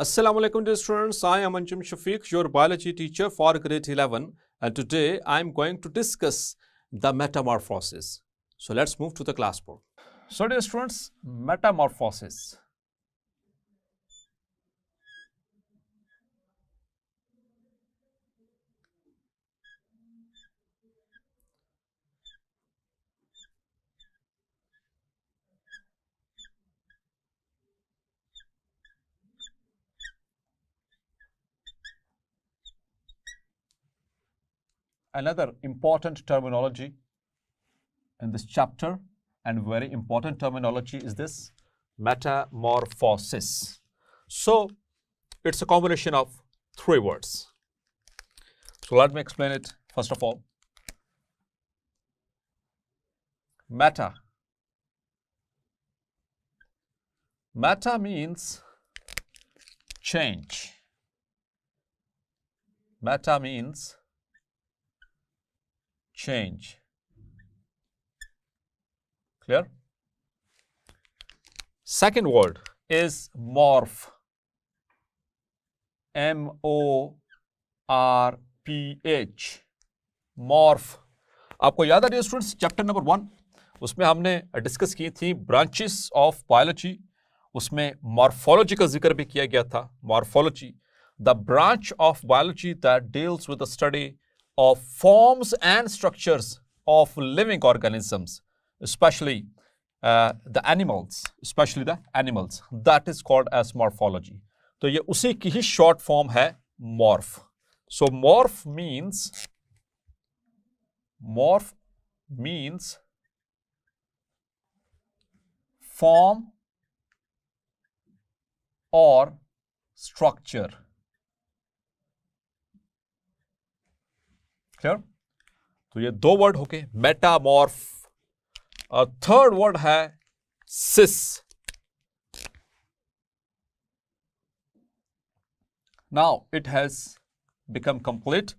Assalamu alaikum dear students, I am Anjum Shafiq, your biology teacher for grade 11, and today I am going to discuss the metamorphosis. So let's move to the class board. So dear students, metamorphosis. Another important terminology in this chapter and very important terminology is this metamorphosis. So it's a combination of three words. So let me explain it first of all. Meta. Meta means change. Meta means change. Clear? Second word is morph. M-O-R-P-H. Morph. आपको याद है students chapter number 1 उसमें हमने discuss की थी branches of biology, उसमें morphology का जिक्र भी किया गया था. Morphology, the branch of biology that deals with the study of forms and structures of living organisms, especially the animals, that is called as morphology. तो ये उसी की ही short form है morph. So morph means form or structure. Clear? तो ये दो word हो गए मेटामॉर्फ. और थर्ड वर्ड है sis. Now it has become complete.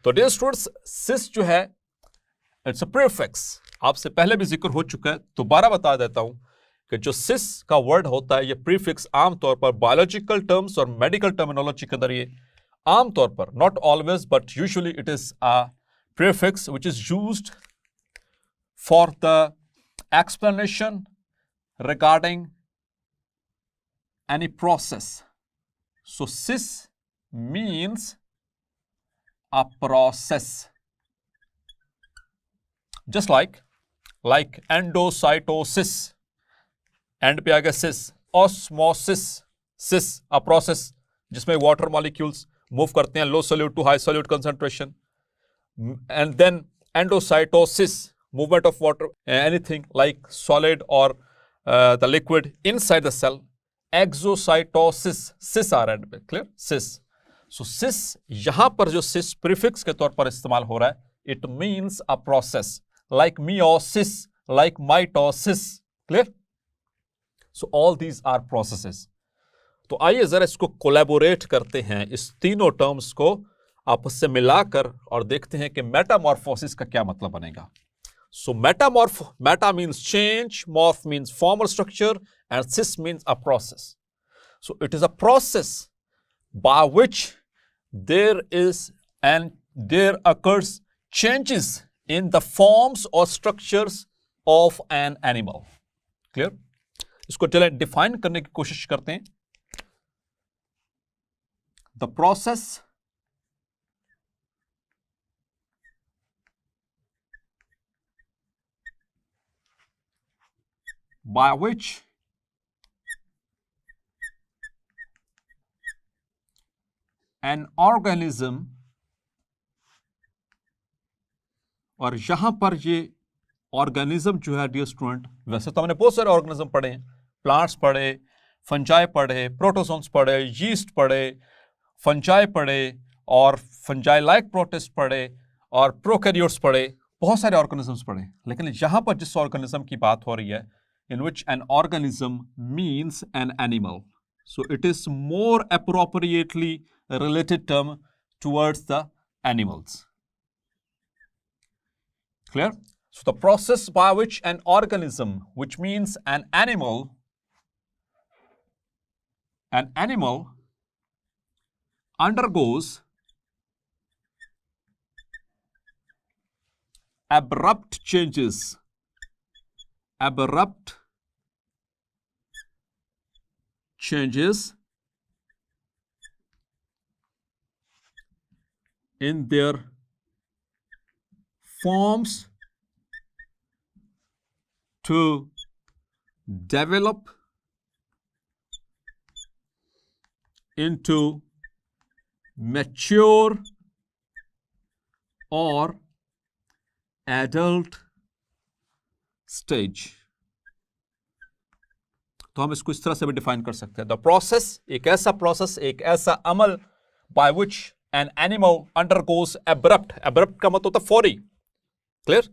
तो डियर स्टूडेंट्स, सिस जो है इट्स अ प्रीफिक्स. आपसे पहले भी जिक्र हो चुका है, दोबारा बता देता हूं कि जो सिस का वर्ड होता है, ये प्रीफिक्स आमतौर पर बायोलॉजिकल टर्म्स और मेडिकल टर्मिनोलॉजी के अंदर ये आमतौर पर, not always but usually it is a prefix which is used for the explanation regarding any process. So cis means a process, just like endocytosis, end पे आ गया cis. Osmosis, cis a process जिसमें water molecules move करते हैं low solute to high solute concentration. And then endocytosis, movement of water, anything like solid और the liquid inside the cell. Exocytosis, sis आ रहा है पे. क्लियर? सिस. सो सिस यहां पर जो सिस प्रीफिक्स के तौर पर इस्तेमाल हो रहा है, it means a process like meiosis, like mitosis. Clear? So all these are processes. तो आइए जरा इसको कोलैबोरेट करते हैं, इस तीनों टर्म्स को आपस से मिलाकर, और देखते हैं कि मेटामॉर्फोसिस का क्या मतलब बनेगा. So meta means change, morph means form और structure, and sis means a process. So it is a process by which there occurs changes in the forms और structures of an animal. Clear? इसको चलें define करने की कोशिश करते हैं. The process by which an organism, और यहां पर ये ऑर्गेनिज्म जो है डियर स्टूडेंट, वैसे तो हमने बहुत सारे ऑर्गेनिज्म पढ़े हैं. प्लांट्स पढ़े, फंजाई पढ़े, प्रोटोजोन्स पढ़े, यीस्ट पढ़े, फंजाई पढ़े, और फंजाई लाइक प्रोटिस्ट पढ़े, और प्रोकैरियोट्स पढ़े, बहुत सारे ऑर्गेनिजम्स पढ़े. लेकिन यहां पर जिस ऑर्गेनिज्म की बात हो रही है, in which an organism means an animal, so it is more appropriately related term towards the animals. Clear? So the process by which an organism, which means an animal undergoes abrupt changes in their forms to develop into mature or adult stage. तो हम इसको इस तरह से भी define कर सकते हैं. द प्रोसेस, एक ऐसा प्रोसेस, एक ऐसा अमल by which an animal undergoes abrupt. Abrupt का मतलब होता है फौरी. क्लियर?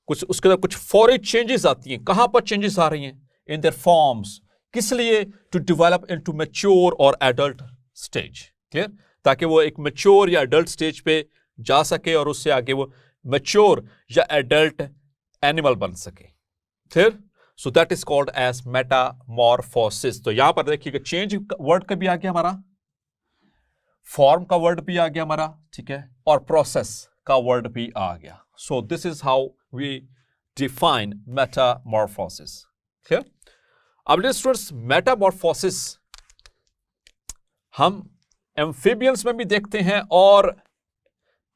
कुछ उसके अंदर कुछ फौरी चेंजेस आती हैं. कहां पर चेंजेस आ रही हैं? In their forms. किस लिए? टू डेवलप इनटू मैच्योर और एडल्ट स्टेज. क्लियर? ताकि वो एक मैच्योर या एडल्ट स्टेज पे जा सके और उससे आगे वो मैच्योर या एडल्ट एनिमल बन सके. Clear? So that is called as metamorphosis. तो यहां पर देखिएगा चेंज वर्ड का भी आ गया हमारा, फॉर्म का वर्ड भी आ गया हमारा, ठीक है, और प्रोसेस का वर्ड भी आ गया. So this is how we define metamorphosis. Clear? अब स्टूडेंट्स, मेटामॉर्फोसिस हम एम्फीबियंस में भी देखते हैं और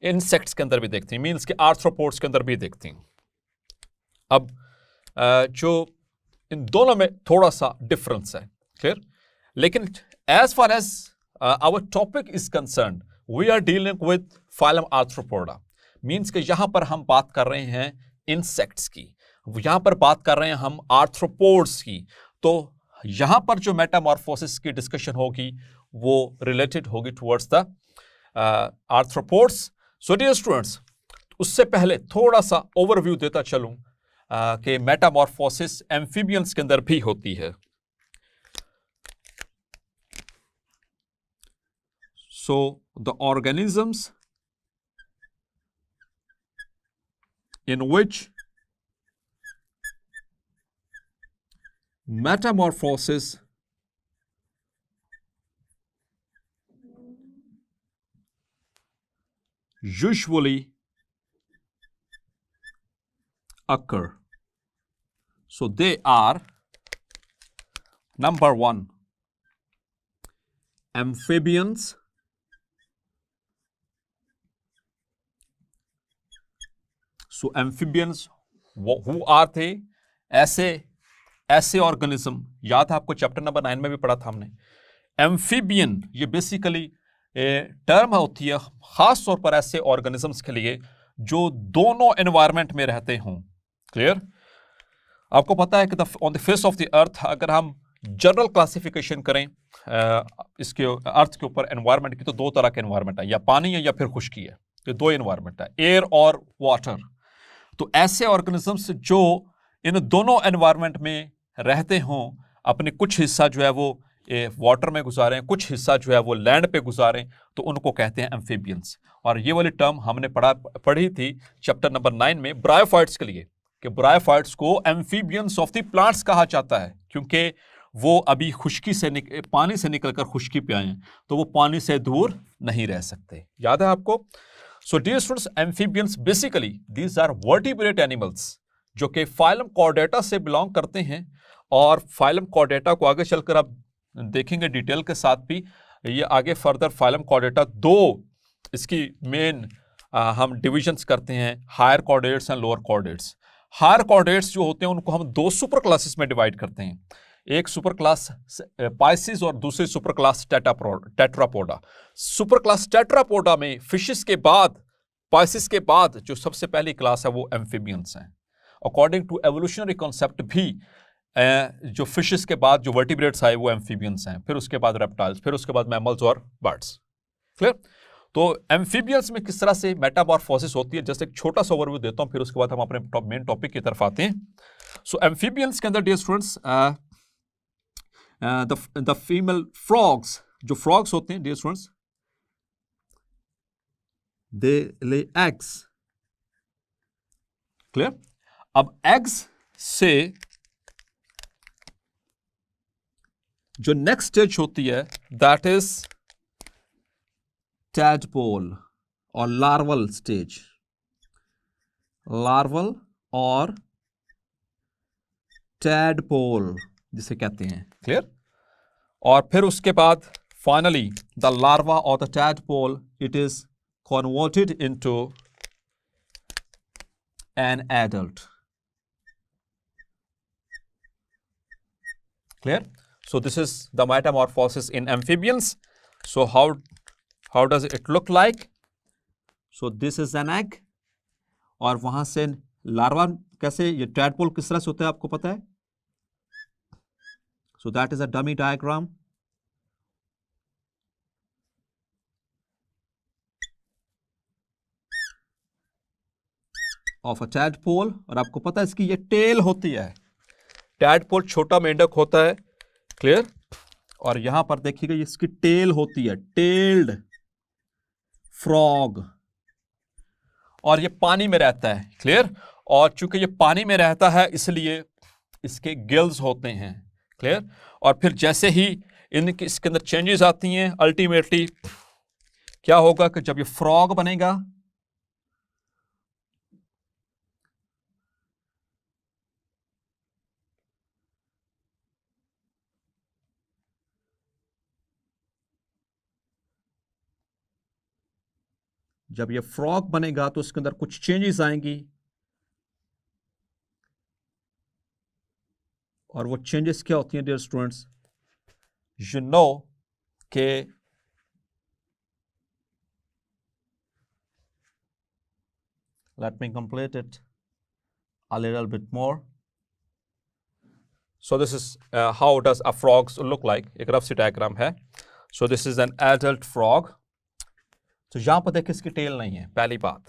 इंसेक्ट्स के अंदर भी देखते हैं, मीन्स के आर्थ्रोपोड्स के अंदर भी देखते हैं. अब जो इन दोनों में थोड़ा सा डिफरेंस है. क्लियर? लेकिन as far as our topic is concern, we are dealing with phylum Arthropoda. Means के यहां पर हम बात कर रहे हैं इंसेक्ट्स की, यहां पर बात कर रहे हैं हम आर्थ्रोपोड्स की. तो यहां पर जो मेटामॉर्फोसिस की डिस्कशन होगी वो रिलेटेड होगी towards the arthropods. So dear students, उससे पहले थोड़ा सा ओवरव्यू देता चलूं कि मेटामॉर्फोसिस एम्फीबियंस के अंदर भी होती है. So the organisms in which metamorphosis usually occur. So they are, number one, amphibians, so amphibians who are थे ऐसे ऑर्गेनिज्म. याद है आपको चैप्टर नंबर 9 में भी पढ़ा था हमने. एम्फीबियन ये बेसिकली टर्म होती है खास तौर पर ऐसे ऑर्गेनिजम्स के लिए जो दोनों एनवायरनमेंट में रहते हों. क्लियर? आपको पता है कि on the face of the earth अगर हम जनरल क्लासिफिकेशन करें इसके अर्थ के ऊपर एनवायरनमेंट की, तो दो तरह के एनवायरनमेंट है, या पानी है या फिर खुश्की है. ये दो एनवायरनमेंट है, एयर और वाटर. तो ऐसे ऑर्गेनिजम्स जो इन दोनों एनवायरनमेंट में रहते हों, अपने कुछ हिस्सा जो है वो वाटर में गुजारें, कुछ हिस्सा जो है वो लैंड पे गुजारें, तो उनको कहते हैं एम्फीबियंस. और ये वाली टर्म हमने पढ़ी थी चैप्टर नंबर 9 में ब्रायोफाइट्स के लिए, कि ब्रायोफाइट्स को एम्फीबियंस ऑफ द प्लांट्स कहा जाता है, क्योंकि वो अभी खुश्की से पानी से निकलकर खुश्की पे आए हैं, तो वो पानी से दूर नहीं रह सकते. याद है आपको? So dear students, amphibians basically these are vertebrate animals जो कि फाइलम कॉर्डेटा से बिलोंग करते हैं. और फाइलम कॉर्डेटा को आगे चलकर आप देखेंगे डिटेल के साथ भी. ये आगे फर्दर फाइलम कॉर्डेटा दो इसकी मेन हम डिविजन्स करते हैं, higher chordates and lower chordates. Higher chordates जो होते हैं उनको हम दो सुपर क्लासेस में डिवाइड करते हैं. एक सुपर क्लास पाइसिस और दूसरी super class Tetrapoda. Super class Tetrapoda में फिशेस के बाद, पाइसिस के बाद जो सबसे पहली क्लास है वो एम्फीबियंस हैं. अकॉर्डिंग टू एवोल्यूशनरी कॉन्सेप्ट भी जो फिशेस के बाद जो वर्टिब्रेट्स आए वो एम्फीबियंस हैं, फिर उसके बाद रेप्टाइल्स, फिर उसके बाद मैमल्स और बर्ड्स. क्लियर? तो एम्फीबियंस में किस तरह से मेटामॉर्फोसिस होती है, जस्ट एक छोटा सा ओवरव्यू देता हूं, फिर उसके बाद हम अपने मेन टॉपिक की तरफ आते हैं. सो एम्फीबियंस के अंदर dear students the female frogs, जो फ्रॉग्स होते हैं डियर स्टूडेंट्स, दे ले एग्स. क्लियर? अब एग्स से जो नेक्स्ट स्टेज होती है दैट इज tadpole और larval stage, larval और tadpole जिसे कहते हैं, क्लियर। और फिर उसके बाद फाइनली द लार्वा और the tadpole it is converted into an adult, clear. So this is the metamorphosis in amphibians. So how does it look like? So this is an egg, और वहां से larva कैसे, ये tadpole किस तरह से होता है आपको पता है? So that is a dummy diagram of a tadpole, और आपको पता है इसकी ये टेल होती है। tadpole छोटा मेंढक होता है, क्लियर। और यहां पर देखिएगा इसकी टेल होती है, टेल्ड फ्रॉग, और ये पानी में रहता है, क्लियर। और चूंकि ये पानी में रहता है इसलिए इसके गिल्स होते हैं, क्लियर। और फिर जैसे ही इसके अंदर चेंजेस आती हैं, अल्टीमेटली क्या होगा कि जब ये फ्रॉग बनेगा तो इसके अंदर कुछ चेंजेस आएंगी, और वो चेंजेस क्या होती हैं डियर स्टूडेंट्स? यू नो के let me complete it a little bit more. So this is how does a frog look like? एक रफ सी डायग्राम है. So this is an adult frog. तो यहां पर देखिए इसकी टेल नहीं है, पहली बात.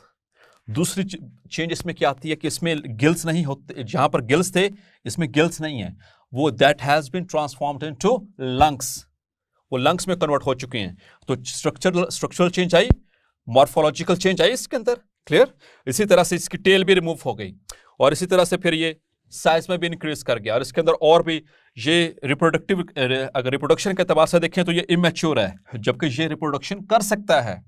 दूसरी चेंज इसमें क्या आती है कि इसमें गिल्स नहीं होते, जहां पर गिल्स थे इसमें गिल्स नहीं है, वो that has been transformed into lungs, वो लंग्स में कन्वर्ट हो चुके हैं. तो स्ट्रक्चरल चेंज आई, मॉर्फोलॉजिकल चेंज आई इसके अंदर, क्लियर. इसी तरह से इसकी टेल भी रिमूव हो गई, और इसी तरह से फिर ये साइज में भी इंक्रीज कर गया, और इसके अंदर और भी ये रिप्रोडक्टिव, अगर रिप्रोडक्शन के एतबार से देखें तो ये इमेच्योर है, जबकि ये रिप्रोडक्शन कर सकता है.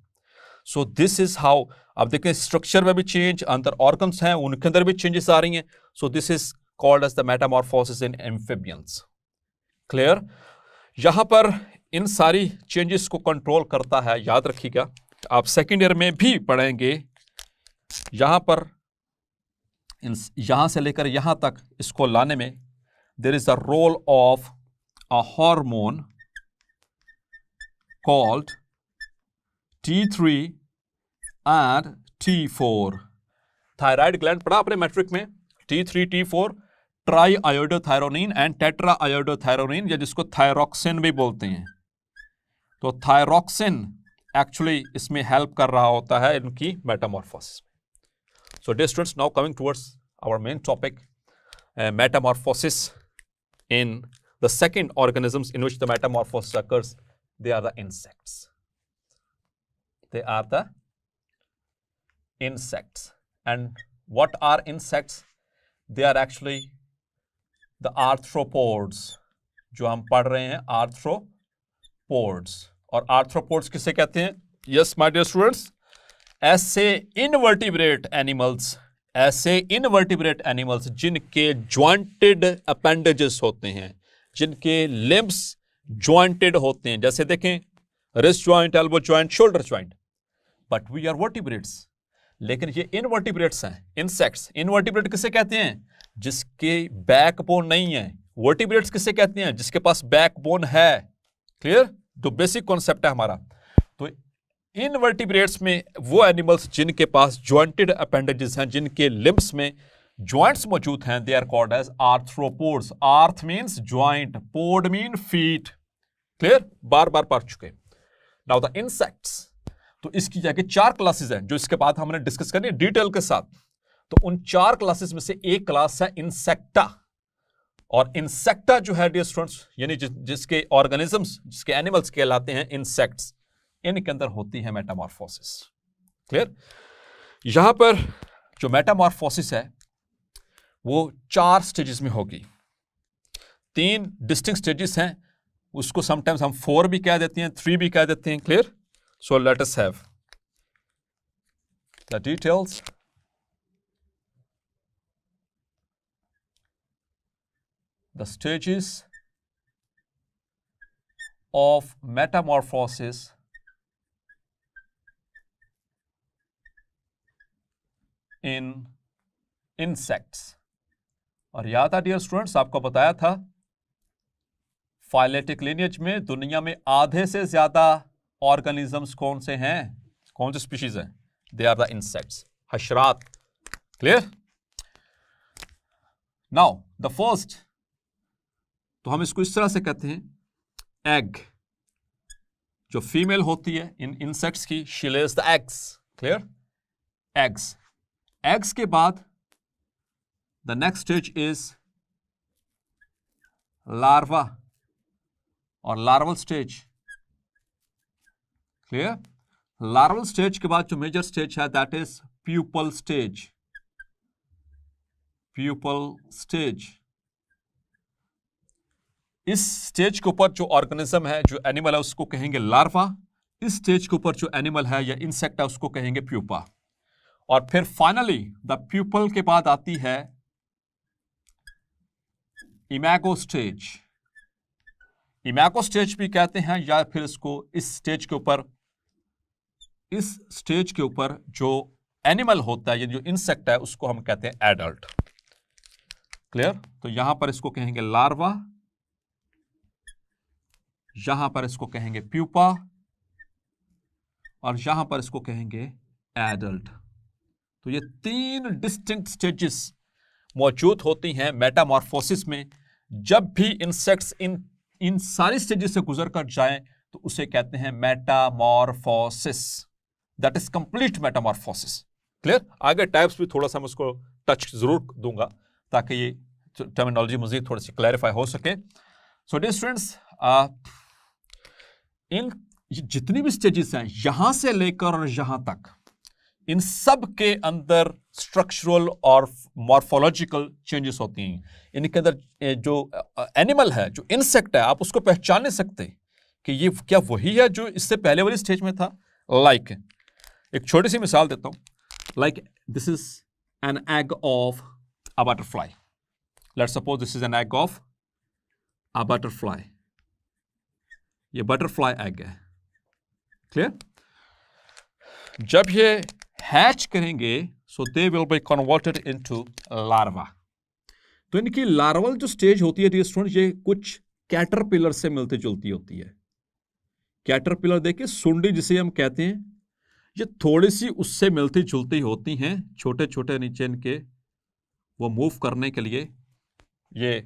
So this is how. अब देखें स्ट्रक्चर में भी चेंज, अंदर ऑर्गन्स हैं उनके अंदर भी चेंजेस आ रही हैं. So this is called as the metamorphosis in amphibians, clear. यहां पर इन सारी चेंजेस को कंट्रोल करता है, याद रखिएगा, आप सेकेंड ईयर में भी पढ़ेंगे. यहां पर यहां से लेकर यहां तक इसको लाने में there is the role of a hormone called T3 and T4. Thyroid gland पढ़ा आपने मैट्रिक में, T3 T4, triiodothyronine and tetraiodothyronine, या जिसको थायरोक्सिन भी बोलते हैं. तो थायरोक्सिन एक्चुअली इसमें हेल्प कर रहा होता है इनकी Metamorphosis. So dear students, now coming towards our main topic, metamorphosis in the second organisms in which the metamorphosis occurs, they are the insects. They are the insects. And what are insects? They are actually the arthropods. जो हम पढ़ रहे हैं arthropods. और arthropods किसे कहते हैं? Yes, my dear students. ऐसे इनवर्टिब्रेट एनिमल्स जिनके ज्वाइंटेड अपेंडेजेस होते हैं, जिनके लिम्ब्स ज्वाइंटेड होते हैं, जैसे देखें wrist joint, elbow joint, shoulder joint. But we are vertebrates. लेकिन ये इनवर्टिब्रेट्स हैं, इंसेक्ट्स. इनवर्टिब्रेट किसे कहते हैं? जिसके बैकबोन नहीं है. वर्टिब्रेट्स किसे कहते हैं? जिसके पास बैकबोन है. क्लियर? जो बेसिक कॉन्सेप्ट है हमारा. तो इनवर्टिब्रेट्स में वो एनिमल्स जिनके पास ज्वाइंटेड अपेंडेजेस हैं, जिनके लिम्ब्स में ज्वाइंट्स मौजूद हैं, they are called as arthropods. Arth means joint, pod mean feet. Clear? बार बार पढ़ चुके. Now the insects. तो इसकी जगह 4 क्लासेस हैं जो इसके बाद हमने डिस्कस करनी है डिटेल के साथ. तो उन 4 क्लासेस में से एक क्लास है इंसेक्टा. और इंसेक्टा जो है डियर स्टूडेंट्स, यानी जिसके ऑर्गेनिजम्स, जिसके एनिमल्स कहलाते हैं इंसेक्ट्स, इनके अंदर होती है मेटामॉर्फोसिस. क्लियर? यहां पर जो मेटामॉर्फोसिस है वो 4 स्टेजेस में होगी. 3 डिस्टिंक्ट स्टेजेस हैं, उसको समटाइम्स हम 4 भी कह देते हैं, 3 भी कह देते हैं. Clear? So let us have the details. The stages of metamorphosis in insects. और याद था डियर स्टूडेंट्स, आपको बताया था फाइलेटिक लिनियज में दुनिया में आधे से ज्यादा ऑर्गेनिजम्स कौन से हैं, कौन से स्पीशीज हैं? दे आर द इंसेक्ट्स, हशरात. क्लियर? नाउ द फर्स्ट, तो हम इसको इस तरह से कहते हैं एग. जो फीमेल होती है इन इंसेक्ट्स की, she lays the eggs. Clear? Eggs. Eggs के बाद the next stage is larva और larval stage. Clear? Larval stage के बाद जो मेजर स्टेज है that is pupal stage. Pupal stage. इस स्टेज के ऊपर जो ऑर्गेनिज्म है, जो एनिमल है, उसको कहेंगे लार्वा. इस स्टेज के ऊपर जो एनिमल है या इंसेक्ट है उसको कहेंगे प्यूपा. और फिर फाइनली द प्यूपल के बाद आती है इमैगो स्टेज. इमैगो स्टेज भी कहते हैं, या फिर इसको इस स्टेज के ऊपर जो एनिमल होता है या जो इंसेक्ट है उसको हम कहते हैं एडल्ट. क्लियर? तो यहां पर इसको कहेंगे लार्वा, यहां पर इसको कहेंगे प्यूपा और यहां पर इसको कहेंगे एडल्ट. तो ये 3 डिस्टिंक्ट स्टेजेस मौजूद होती हैं मेटामॉर्फोसिस में. जब भी इंसेक्ट्स इन सारी स्टेजेस से गुजर कर जाएं तो उसे कहते हैं Metamorphosis. That is complete Metamorphosis. Clear? आगे टाइप्स भी थोड़ा सा मैं उसको टच जरूर दूंगा ताकि ये टर्मिनोलॉजी मजीद थोड़ी सी क्लैरिफाई हो सके. सो डियर स्टूडेंट्स, इन जितनी भी स्टेजेस हैं यहां से लेकर और यहां तक, इन सब के अंदर स्ट्रक्चरल और मॉर्फोलॉजिकल चेंजेस होती हैं. इनके अंदर जो एनिमल है, जो इंसेक्ट है, आप उसको पहचान नहीं सकते कि ये क्या वही है जो इससे पहले वाली स्टेज में था. लाइक एक छोटी सी मिसाल देता हूं. Like this is an egg of a butterfly. Let's suppose this is an egg of a butterfly. ये बटरफ्लाई एग है. क्लियर? जब ये हैच करेंगे so they will be converted into larva. तो इनकी लार्वल जो स्टेज होती है डियर स्टूडेंट, ये कुछ कैटरपिलर से मिलती जुलती होती है. कैटरपिलर देखिए, सुंडी जिसे हम कहते हैं, ये थोड़ी सी उससे मिलती जुलती होती हैं. छोटे छोटे नीचे इनके वो मूव करने के लिए ये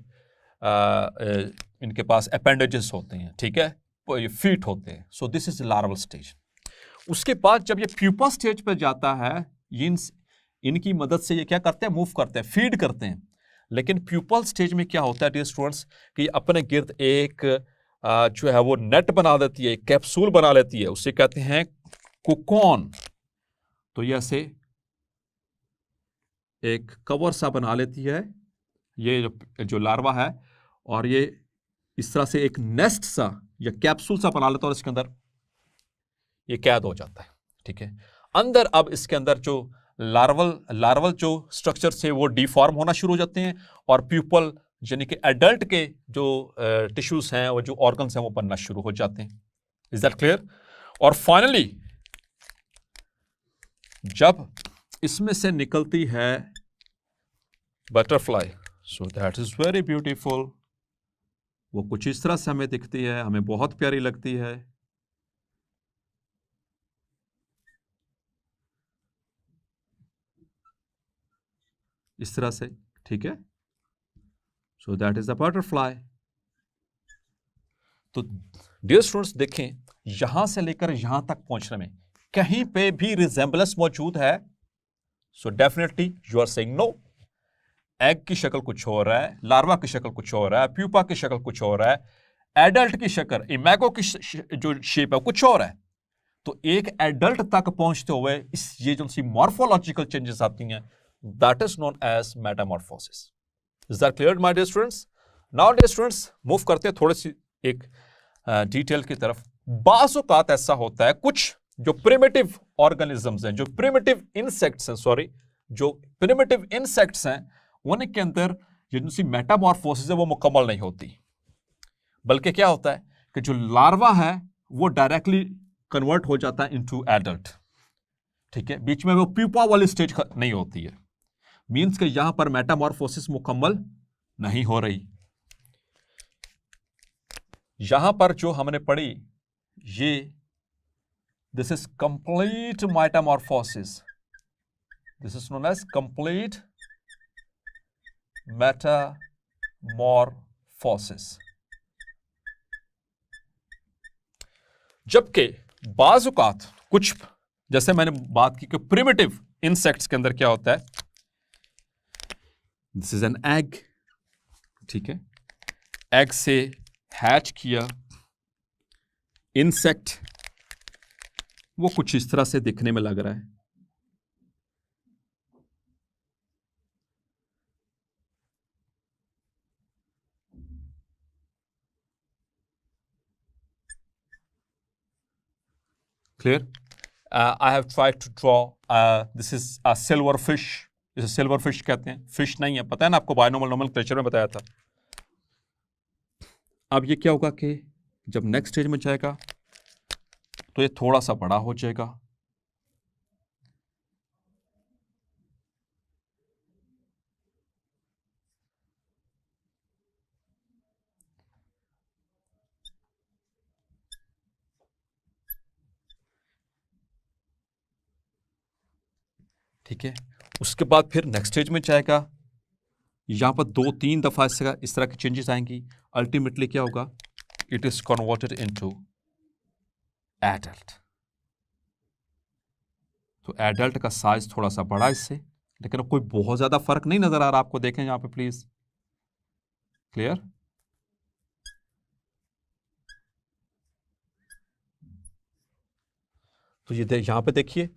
इनके पास अपेंडेजेस होते हैं. ठीक है? ये फीट होते हैं. So this is larval stage. उसके बाद जब ये प्यूपा स्टेज पर जाता है, इनकी मदद से ये क्या करते हैं? मूव करते हैं, फीड करते हैं. लेकिन प्यूपल स्टेज में क्या होता है डियर स्टूडेंट्स कि अपने गिर्द एक जो है वो नेट बना देती है, एक कैप्सूल बना लेती है, उसे कहते हैं कोकोन. तो ये ऐसे एक कवर सा बना लेती है ये जो लार्वा है, और ये इस तरह से एक नेस्ट सा या कैप्सूल सा बना लेता है और इसके अंदर ये कैद हो जाता है. ठीक है? अंदर अब इसके अंदर जो लार्वल जो स्ट्रक्चर से वो डिफॉर्म होना शुरू हो जाते हैं और प्यूपल यानी कि एडल्ट के जो टिश्यूज हैं और जो ऑर्गन्स हैं वो बनना शुरू हो जाते हैं. Is that clear? और फाइनली जब इसमें से निकलती है butterfly, so that is very beautiful. वो कुछ इस तरह से हमें दिखती है, हमें बहुत प्यारी लगती है. इस तरह से. ठीक है? सो दैट इज द बटरफ्लाई. तो डियर स्टूडेंट्स देखें, यहां से लेकर यहां तक पहुंचने में कहीं पे भी रिजेंबलेंस मौजूद है. So definitely you are saying no. Egg की शक्ल कुछ हो रहा है, लार्वा की शक्ल कुछ हो रहा है, प्यूपा की शक्ल कुछ हो रहा है, एडल्ट की शक्ल, इमैगो की जो शेप है कुछ हो रहा है. तो एक एडल्ट तक पहुंचते हुए ये जो सी मॉर्फोलॉजिकल चेंजेस आती हैं, that is known as metamorphosis. Is that clear, my dear students? Now, dear students, move करते हैं थोड़ी सी एक डिटेल की तरफ. बाज़ औक़ात ऐसा होता है, कुछ जो प्रिमिटिव ऑर्गेनिजम्स हैं, जो प्रिमिटिव इंसेक्ट्स हैं, सॉरी, जो प्रिमिटिव इंसेक्ट्स हैं, उनके अंदर जिनसी मेटामॉर्फोसिस है वो मुकम्मल नहीं होती, बल्कि क्या होता है कि जो लार्वा है वो डायरेक्टली कन्वर्ट हो जाता है इनटू एडल्ट। ठीक है, बीच में वो प्यूपा वाली स्टेज नहीं होती है, मींस कि यहां पर मेटामॉर्फोसिस मुकम्मल नहीं हो रही। यहां पर जो हमने पढ़ी ये this is complete metamorphosis, this is known as complete metamorphosis. जबकि बाजुकात कुछ, जैसे मैंने बात की कि प्रिमिटिव इंसेक्ट्स के अंदर क्या होता है, दिस इज एन एग, ठीक है, एग से हैच किया इंसेक्ट, वो कुछ इस तरह से दिखने में लग रहा है। Clear? I have tried to draw. This is a silverfish. इसे सिल्वरफिश कहते हैं, फिश नहीं है, पता है ना आपको, बायनोमियल नोमेनक्लेचर में बताया था। अब ये क्या होगा कि जब नेक्स्ट स्टेज में जाएगा तो ये थोड़ा सा बड़ा हो जाएगा, ठीक है। उसके बाद फिर नेक्स्ट स्टेज में जाएगा, यहां पर 2-3 दफा इस तरह की चेंजेस आएंगी, अल्टीमेटली क्या होगा, it is converted into adult. तो एडल्ट का साइज थोड़ा सा बड़ा इससे, लेकिन कोई बहुत ज्यादा फर्क नहीं नजर आ रहा आपको, देखें यहां पे प्लीज। क्लियर? तो ये यहां पे देखिए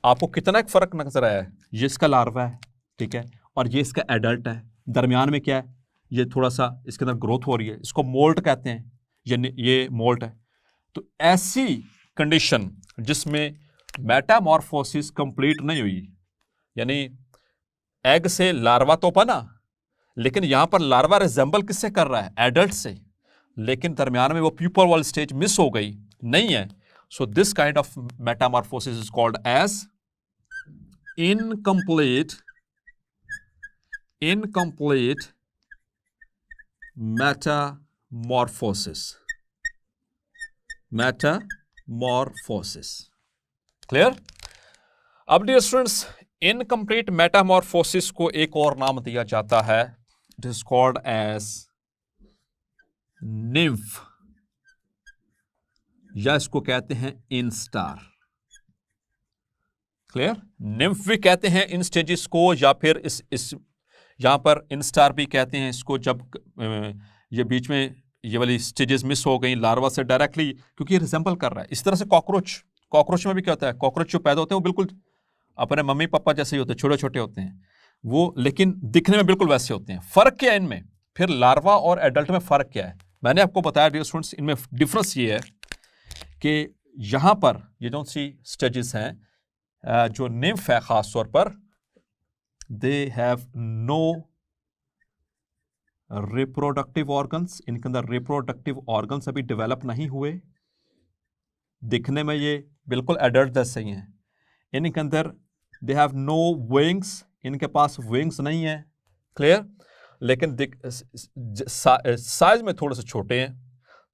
आपको कितना एक फर्क नजर आया है। ये इसका लार्वा है, ठीक है, और ये इसका एडल्ट है, दरमियान में क्या है, ये थोड़ा सा इसके अंदर ग्रोथ हो रही है, इसको मोल्ट कहते हैं, ये मोल्ट है। तो ऐसी कंडीशन जिसमें मेटामॉर्फोसिस कंप्लीट नहीं हुई, यानी एग से लार्वा तो बना, लेकिन यहां पर लार्वा रिजेंबल किससे कर रहा है, एडल्ट से, लेकिन दरमियान में वो प्यूपर वाली स्टेज मिस हो गई, नहीं है। So this kind of metamorphosis is called as incomplete metamorphosis। Clear? अब डियर स्टूडेंट्स, इनकम्प्लीट मेटामॉर्फोसिस को एक और नाम दिया जाता है, it is called as nymph, या इसको कहते हैं इंस्टार। क्लियर? निम्फ भी कहते हैं इन स्टेजेस को, या फिर इस यहां पर इंस्टार भी कहते हैं इसको, जब ये बीच में ये वाली स्टेजेस मिस हो गई लार्वा से डायरेक्टली, क्योंकि ये रिजेंबल कर रहा है। इस तरह से कॉकरोच में भी क्या होता है, कॉकरोच जो पैदा होते हैं वो बिल्कुल अपने मम्मी पापा जैसे ही होते हैं, छोटे छोटे होते हैं वो, लेकिन दिखने में बिल्कुल वैसे होते हैं। फर्क क्या है इनमें, फिर लार्वा और एडल्ट में फर्क क्या है, मैंने आपको बताया डियर स्टूडेंट्स, इनमें डिफरेंस ये है कि यहां पर ये जो सी स्टेजेस हैं, जो निम्फ है खास तौर पर, they have no reproductive organs, इनके अंदर रिप्रोडक्टिव ऑर्गन्स अभी डेवलप नहीं हुए, दिखने में ये बिल्कुल एडल्ट जैसे ही हैं। इनके अंदर दे हैव नो विंग्स, इनके पास विंग्स नहीं है। क्लियर? लेकिन साइज में थोड़े से छोटे हैं।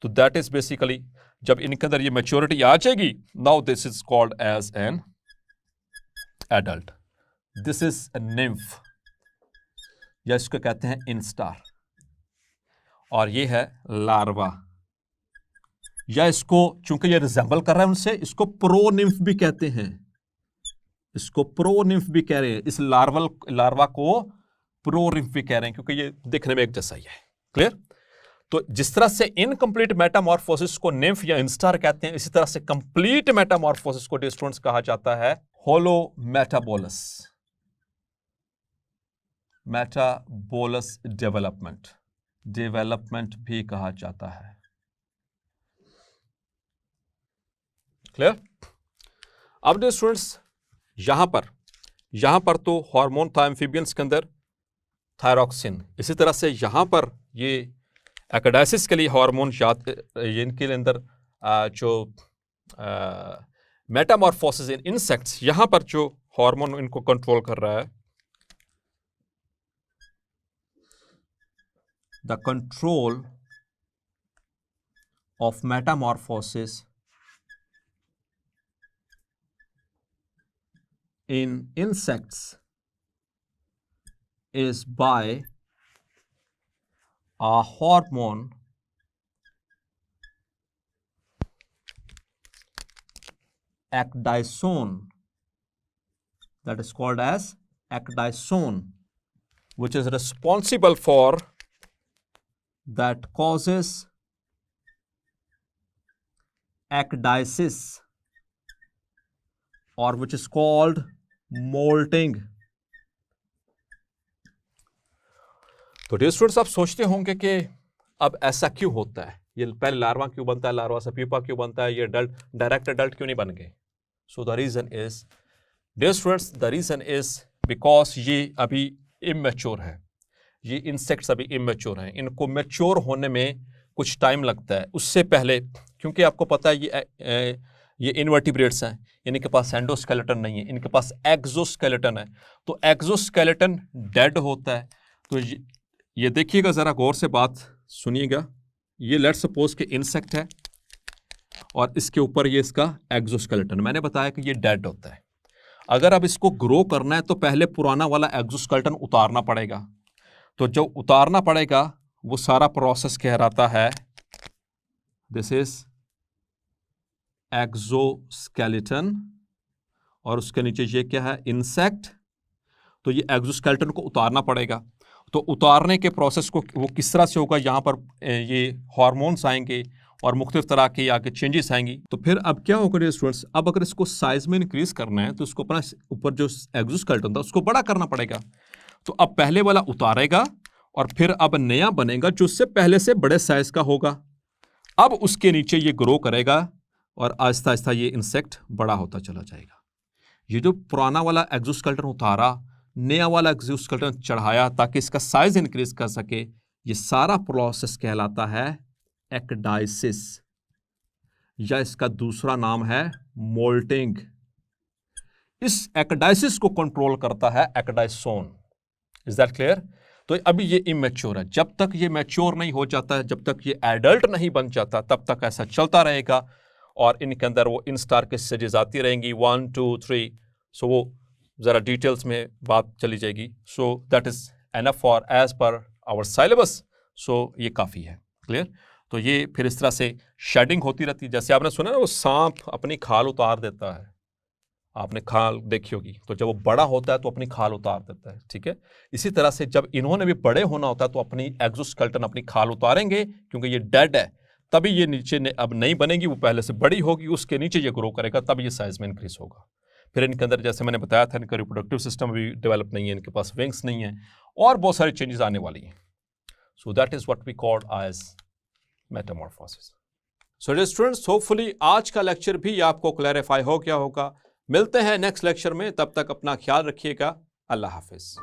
तो दैट इज बेसिकली जब इनके अंदर ये मैच्योरिटी आ जाएगी, now this is called as an adult, this is a nymph, या इसको कहते हैं इंस्टार, और ये है लार्वा, या इसको चूंकि ये रिजेंबल कर रहा है उनसे, इसको प्रो निम्फ भी कहते हैं, इसको प्रो निम्फ भी कह रहे हैं, इस लार्वा को प्रो निम्फ भी कह रहे हैं, क्योंकि ये दिखने में एक जैसा ही है। क्लियर? तो जिस तरह से इनकम्प्लीट मेटामॉर्फोसिस को निम्फ या इंस्टार कहते हैं, इसी तरह से कंप्लीट मेटामॉर्फोसिस को डियर स्टूडेंट्स कहा जाता है होलो मेटाबोलस, मेटाबोलस डेवलपमेंट भी कहा जाता है। क्लियर? अब जो स्टूडेंट्स यहाँ पर तो हार्मोन था एम्फीबियंस के अंदर थायरॉक्सिन, इसी तरह से यहाँ पर ये एकाडाइसिस के लिए हार्मोन इनके अंदर जो मेटामॉर्फोसिस इन इंसेक्ट्स, यहाँ पर जो हार्मोन इनको कंट्रोल कर रहा है, the control of Metamorphosis in insects is by a hormone ecdysone, that is called as ecdysone, which is responsible for that causes ecdysis, or which is called moulting. तो dear students, आप सोचते होंगे कि अब ऐसा क्यों होता है, ये पहले लार्वा क्यों बनता है, लार्वा से प्यूपा क्यों बनता है, ये डायरेक्ट अडल्ट क्यों नहीं बन गए। So the reason is, dear students, the reason is because ये अभी इमेच्योर है, ये इंसेक्ट्स अभी इमेच्योर हैं, इनको मैच्योर होने में कुछ टाइम लगता है। उससे पहले, क्योंकि आपको पता है ये इनवर्टिब्रेट्स हैं, इनके पास एंडोस्केलेटन नहीं है, इनके पास एक्सोस्केलेटन है, तो एक्सोस्केलेटन डेड होता है। तो ये देखिएगा, ज़रा गौर से बात सुनिएगा, ये लेट्स सपोज कि इंसेक्ट है और इसके ऊपर ये इसका एक्सोस्केलेटन, मैंने बताया कि ये डेड होता है। अगर अब इसको ग्रो करना है तो पहले पुराना वाला एक्सोस्केलेटन उतारना पड़ेगा, तो जो उतारना पड़ेगा वो सारा प्रोसेस कहलाता है, दिस इज एक्सोस्केलेटन, और उसके नीचे ये क्या है, इंसेक्ट। तो ये एक्सोस्केलेटन को उतारना पड़ेगा। तो उतारने के प्रोसेस को वो किस तरह से होगा, यहाँ पर ये हार्मोन्स आएंगे और मुख्तलिफ तरह के आगे चेंजेस आएंगी। तो फिर अब क्या होगा स्टूडेंट्स, अब अगर इसको साइज में इंक्रीज करना है तो इसको अपना ऊपर जो एक्सोस्केलेटन था उसको बड़ा करना पड़ेगा। तो अब पहले वाला उतारेगा और फिर अब नया बनेगा जो उससे पहले से बड़े साइज का होगा। अब उसके नीचे ये ग्रो करेगा और आहिस्ता आहिस्ता ये इंसेक्ट बड़ा होता चला जाएगा। ये जो पुराना वाला एक्सोस्केलेटन उतारा, नया वाला एक्सोस्केलेटन चढ़ाया ताकि इसका साइज इंक्रीज कर सके, ये सारा प्रोसेस कहलाता है एक्डाइसिस, या इसका दूसरा नाम है मोल्टिंग। इस एक्डाइसिस को कंट्रोल करता है एक्डाइसोन। Is that clear? तो अभी ये इमेच्योर है, जब तक ये मैच्योर नहीं हो जाता है, जब तक ये एडल्ट नहीं बन जाता, तब तक ऐसा चलता रहेगा और इनके अंदर वो इंस्टार के स्टेजेस आती रहेंगी 1 2 3। सो वो ज़रा डिटेल्स में बात चली जाएगी। So that is enough for as per our syllabus. So ये काफ़ी है। क्लियर? तो ये फिर इस तरह से शेडिंग होती रहती है। जैसे आपने सुना ना, वो सांप अपनी खाल उतार देता है, आपने खाल देखी होगी, तो जब वो बड़ा होता है तो अपनी खाल उतार देता है। ठीक है, इसी तरह से जब इन्होंने भी बड़े होना होता है तो अपनी एक्सोस्केलेटन अपनी खाल उतारेंगे, क्योंकि ये डेड है, तभी ये नीचे अब नहीं बनेगी, वो पहले से बड़ी होगी, उसके नीचे ये ग्रो करेगा, तब ये साइज में इंक्रीज होगा। फिर इनके अंदर, जैसे मैंने बताया था, इनका रिप्रोडक्टिव सिस्टम अभी डेवलप नहीं है, इनके पास विंग्स नहीं है और बहुत सारी चेंजेस आने वाली हैं। So that is what we called as metamorphosis. So dear students, hopefully आज का लेक्चर भी आपको क्लैरिफाई हो गया होगा। मिलते हैं नेक्स्ट लेक्चर में, तब तक अपना ख्याल रखिएगा। अल्लाह हाफिज।